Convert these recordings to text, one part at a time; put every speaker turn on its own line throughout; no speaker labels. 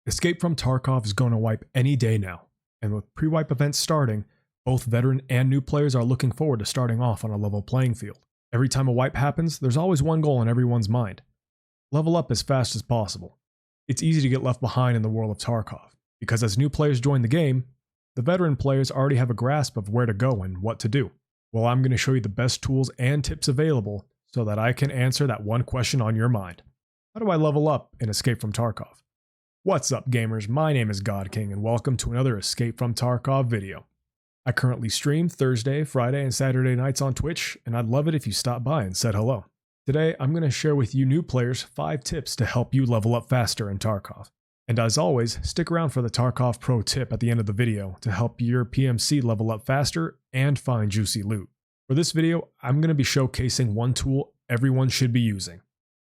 Escape from Tarkov is going to wipe any day now, and with pre-wipe events starting, both veteran and new players are looking forward to starting off on a level playing field. Every time a wipe happens, there's always one goal in everyone's mind: level up as fast as possible. It's easy to get left behind in the world of Tarkov, because as new players join the game, the veteran players already have a grasp of where to go and what to do. Well, I'm going to show you the best tools and tips available so that I can answer that one question on your mind. How do I level up in Escape from Tarkov? What's up, gamers? My name is God King, and welcome to another Escape from Tarkov video. I currently stream Thursday, Friday, and Saturday nights on Twitch, and I'd love it if you stopped by and said hello. Today, I'm going to share with you new players 5 tips to help you level up faster in Tarkov. And as always, stick around for the Tarkov Pro tip at the end of the video to help your PMC level up faster and find juicy loot. For this video, I'm going to be showcasing one tool everyone should be using: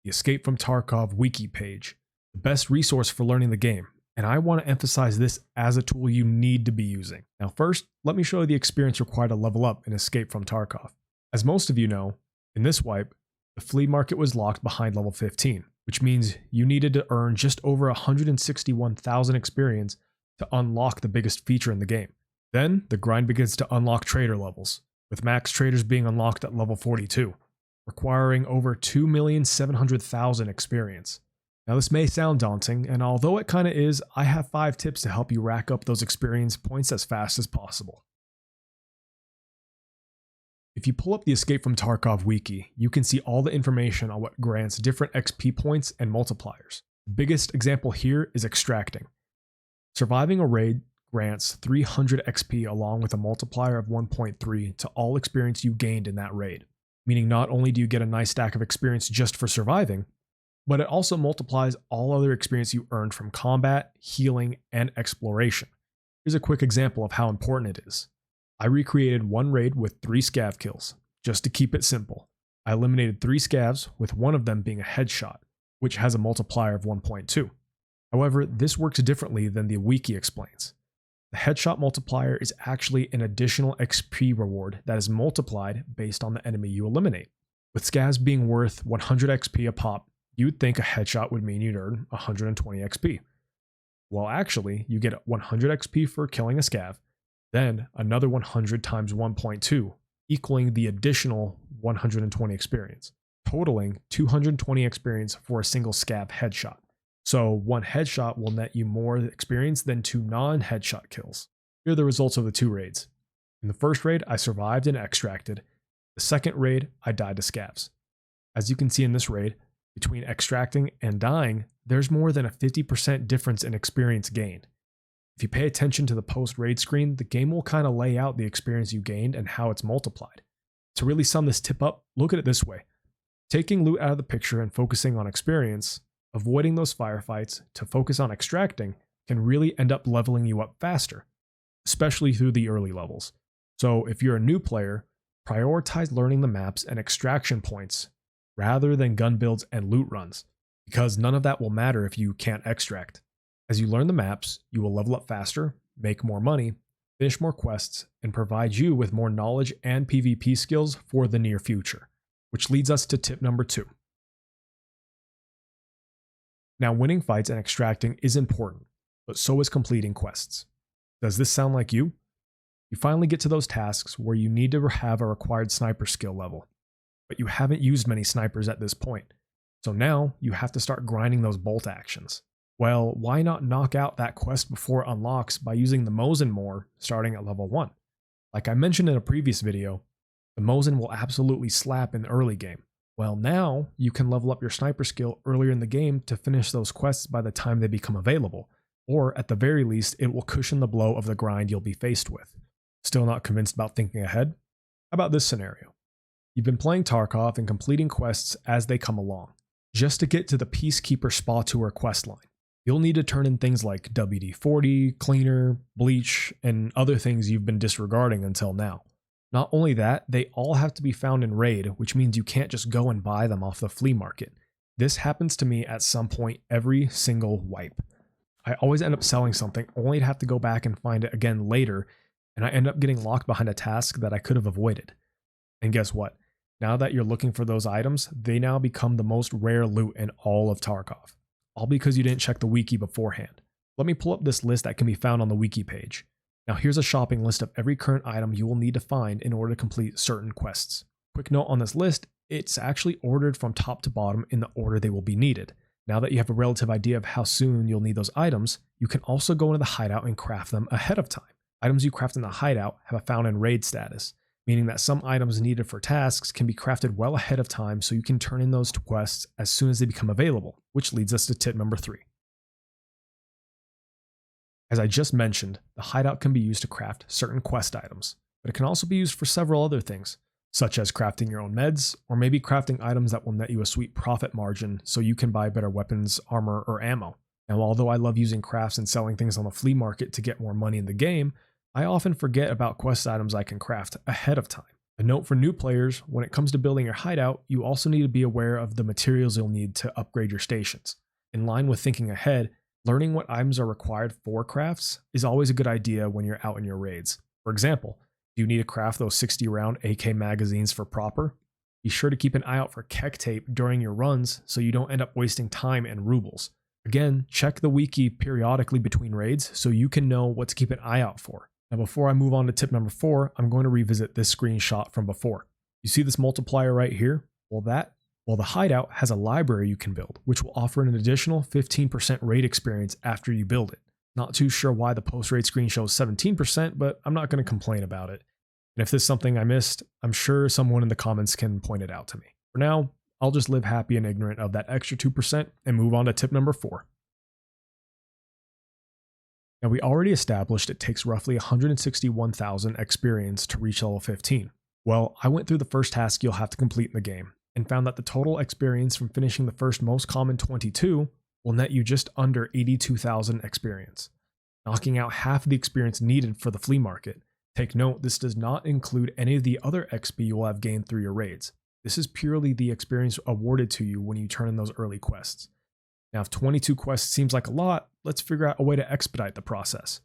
the Escape from Tarkov Wiki Page, the best resource for learning the game, and I want to emphasize this as a tool you need to be using. Now first, let me show you the experience required to level up in Escape from Tarkov. As most of you know, in this wipe, the flea market was locked behind level 15, which means you needed to earn just over 161,000 experience to unlock the biggest feature in the game. Then, the grind begins to unlock trader levels, with max traders being unlocked at level 42, requiring over 2,700,000 experience. Now this may sound daunting, and although it kinda is, I have 5 tips to help you rack up those experience points as fast as possible. If you pull up the Escape from Tarkov wiki, you can see all the information on what grants different XP points and multipliers. The biggest example here is extracting. Surviving a raid grants 300 XP along with a multiplier of 1.3 to all experience you gained in that raid, meaning not only do you get a nice stack of experience just for surviving, but it also multiplies all other experience you earned from combat, healing, and exploration. Here's a quick example of how important it is. I recreated one raid with 3 scav kills, just to keep it simple. I eliminated 3 scavs, with one of them being a headshot, which has a multiplier of 1.2. However, this works differently than the wiki explains. The headshot multiplier is actually an additional XP reward that is multiplied based on the enemy you eliminate. With scavs being worth 100 XP a pop, you'd think a headshot would mean you'd earn 120 XP. Well, actually, you get 100 XP for killing a scav, then another 100 times 1.2, equaling the additional 120 experience, totaling 220 experience for a single scav headshot. So one headshot will net you more experience than 2 non-headshot kills. Here are the results of the 2 raids. In the first raid, I survived and extracted. The second raid, I died to scavs. As you can see in this raid, between extracting and dying, there's more than a 50% difference in experience gained. If you pay attention to the post-raid screen, the game will kind of lay out the experience you gained and how it's multiplied. To really sum this tip up, look at it this way. Taking loot out of the picture and focusing on experience, avoiding those firefights to focus on extracting, can really end up leveling you up faster, especially through the early levels. So if you're a new player, prioritize learning the maps and extraction points rather than gun builds and loot runs, because none of that will matter if you can't extract. As you learn the maps, you will level up faster, make more money, finish more quests, and provide you with more knowledge and PvP skills for the near future. Which leads us to tip number 2. Now, winning fights and extracting is important, but so is completing quests. Does this sound like you? You finally get to those tasks where you need to have a required sniper skill level, but you haven't used many snipers at this point. So now you have to start grinding those bolt actions. Well, why not knock out that quest before it unlocks by using the Mosin more starting at level 1? Like I mentioned in a previous video, the Mosin will absolutely slap in the early game. Well, now you can level up your sniper skill earlier in the game to finish those quests by the time they become available, or at the very least, it will cushion the blow of the grind you'll be faced with. Still not convinced about thinking ahead? How about this scenario? You've been playing Tarkov and completing quests as they come along. Just to get to the Peacekeeper Spa Tour quest line, you'll need to turn in things like WD-40, Cleaner, Bleach, and other things you've been disregarding until now. Not only that, they all have to be found in raid, which means you can't just go and buy them off the flea market. This happens to me at some point every single wipe. I always end up selling something only to have to go back and find it again later, and I end up getting locked behind a task that I could have avoided. And guess what? Now that you're looking for those items, they now become the most rare loot in all of Tarkov. All because you didn't check the wiki beforehand. Let me pull up this list that can be found on the wiki page. Now here's a shopping list of every current item you will need to find in order to complete certain quests. Quick note on this list, it's actually ordered from top to bottom in the order they will be needed. Now that you have a relative idea of how soon you'll need those items, you can also go into the hideout and craft them ahead of time. Items you craft in the hideout have a found in raid status, meaning that some items needed for tasks can be crafted well ahead of time so you can turn in those to quests as soon as they become available, which leads us to tip number 3. As I just mentioned, the hideout can be used to craft certain quest items, but it can also be used for several other things, such as crafting your own meds, or maybe crafting items that will net you a sweet profit margin so you can buy better weapons, armor, or ammo. Now, although I love using crafts and selling things on the flea market to get more money in the game, I often forget about quest items I can craft ahead of time. A note for new players, when it comes to building your hideout, you also need to be aware of the materials you'll need to upgrade your stations. In line with thinking ahead, learning what items are required for crafts is always a good idea when you're out in your raids. For example, do you need to craft those 60 round AK magazines for proper? Be sure to keep an eye out for kek tape during your runs so you don't end up wasting time and rubles. Again, check the wiki periodically between raids so you can know what to keep an eye out for. Now before I move on to tip number 4, I'm going to revisit this screenshot from before. You see this multiplier right here? Well, the hideout has a library you can build, which will offer an additional 15% raid experience after you build it. Not too sure why the post-raid screen shows 17%, but I'm not going to complain about it. And if this is something I missed, I'm sure someone in the comments can point it out to me. For now, I'll just live happy and ignorant of that extra 2% and move on to tip number 4. Now we already established it takes roughly 161,000 experience to reach level 15. Well, I went through the first task you'll have to complete in the game, and found that the total experience from finishing the first most common 22 will net you just under 82,000 experience, knocking out half of the experience needed for the flea market. Take note, this does not include any of the other XP you will have gained through your raids. This is purely the experience awarded to you when you turn in those early quests. Now, if 22 quests seems like a lot, let's figure out a way to expedite the process.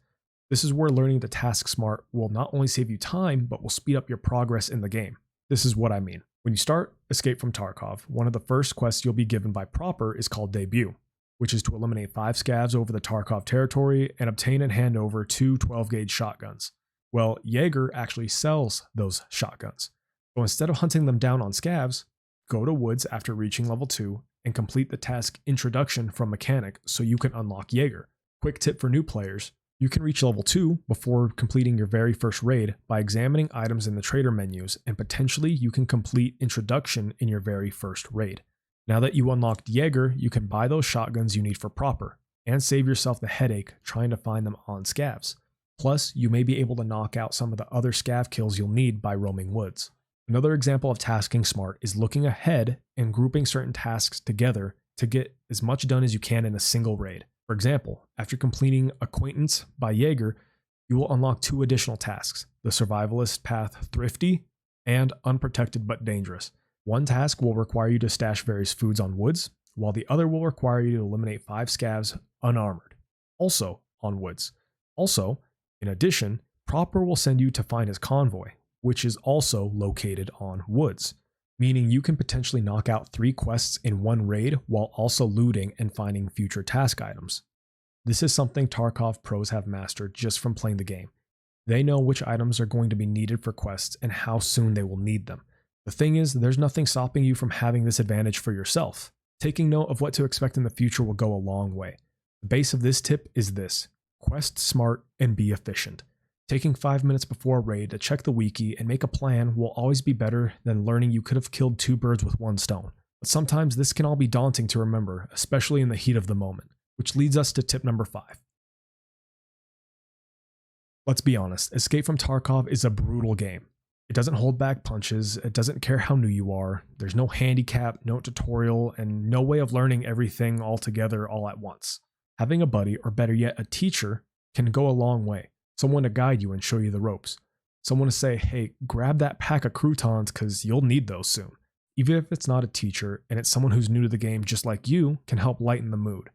This is where learning to task smart will not only save you time, but will speed up your progress in the game. This is what I mean. When you start Escape from Tarkov, one of the first quests you'll be given by Proper is called Debut, which is to eliminate 5 scavs over the Tarkov territory and obtain and hand over 2 12-gauge shotguns. Well, Jaeger actually sells those shotguns. So instead of hunting them down on scavs, go to woods after reaching level 2 and complete the task Introduction from Mechanic so you can unlock Jaeger. Quick tip for new players, you can reach level 2 before completing your very first raid by examining items in the trader menus, and potentially you can complete Introduction in your very first raid. Now that you unlocked Jaeger, you can buy those shotguns you need for Proper, and save yourself the headache trying to find them on scavs. Plus, you may be able to knock out some of the other scav kills you'll need by roaming woods. Another example of tasking smart is looking ahead and grouping certain tasks together to get as much done as you can in a single raid. For example, after completing Acquaintance by Jaeger, you will unlock 2 additional tasks, the Survivalist Path Thrifty and Unprotected but Dangerous. One task will require you to stash various foods on woods, while the other will require you to eliminate 5 scavs unarmored, also on woods. Also, in addition, Proper will send you to find his convoy, which is also located on woods, meaning you can potentially knock out 3 quests in one raid while also looting and finding future task items. This is something Tarkov pros have mastered just from playing the game. They know which items are going to be needed for quests and how soon they will need them. The thing is, there's nothing stopping you from having this advantage for yourself. Taking note of what to expect in the future will go a long way. The base of this tip is this: quest smart and be efficient. Taking 5 minutes before a raid to check the wiki and make a plan will always be better than learning you could have killed 2 birds with 1 stone. But sometimes this can all be daunting to remember, especially in the heat of the moment, which leads us to tip number 5. Let's be honest, Escape from Tarkov is a brutal game. It doesn't hold back punches, it doesn't care how new you are, there's no handicap, no tutorial, and no way of learning everything all together all at once. Having a buddy, or better yet a teacher, can go a long way. Someone to guide you and show you the ropes. Someone to say, hey, grab that pack of croutons because you'll need those soon. Even if it's not a teacher and it's someone who's new to the game just like you, can help lighten the mood.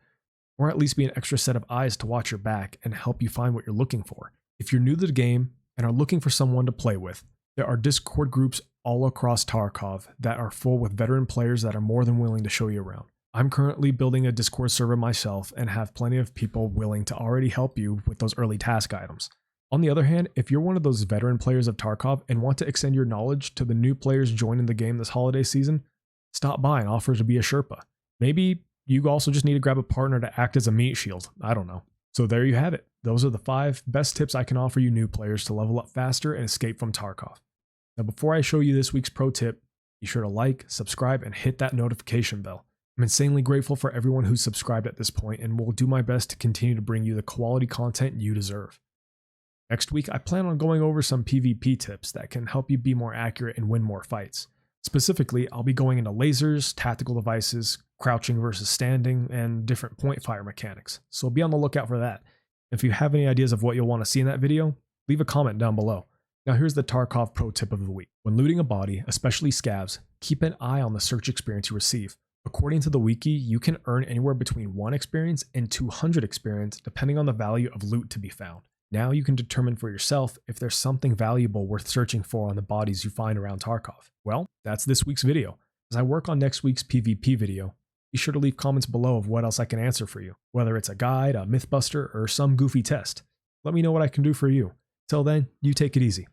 Or at least be an extra set of eyes to watch your back and help you find what you're looking for. If you're new to the game and are looking for someone to play with, there are Discord groups all across Tarkov that are full with veteran players that are more than willing to show you around. I'm currently building a Discord server myself and have plenty of people willing to already help you with those early task items. On the other hand, if you're one of those veteran players of Tarkov and want to extend your knowledge to the new players joining the game this holiday season, stop by and offer to be a Sherpa. Maybe you also just need to grab a partner to act as a meat shield. I don't know. So there you have it. Those are the 5 best tips I can offer you new players to level up faster and escape from Tarkov. Now before I show you this week's pro tip, be sure to like, subscribe, and hit that notification bell. I'm insanely grateful for everyone who's subscribed at this point and will do my best to continue to bring you the quality content you deserve. Next week, I plan on going over some PvP tips that can help you be more accurate and win more fights. Specifically, I'll be going into lasers, tactical devices, crouching versus standing, and different point fire mechanics, so be on the lookout for that. If you have any ideas of what you'll want to see in that video, leave a comment down below. Now here's the Tarkov pro tip of the week. When looting a body, especially scavs, keep an eye on the search experience you receive. According to the wiki, you can earn anywhere between 1 experience and 200 experience depending on the value of loot to be found. Now you can determine for yourself if there's something valuable worth searching for on the bodies you find around Tarkov. Well, that's this week's video. As I work on next week's PvP video, be sure to leave comments below of what else I can answer for you, whether it's a guide, a mythbuster, or some goofy test. Let me know what I can do for you. Till then, you take it easy.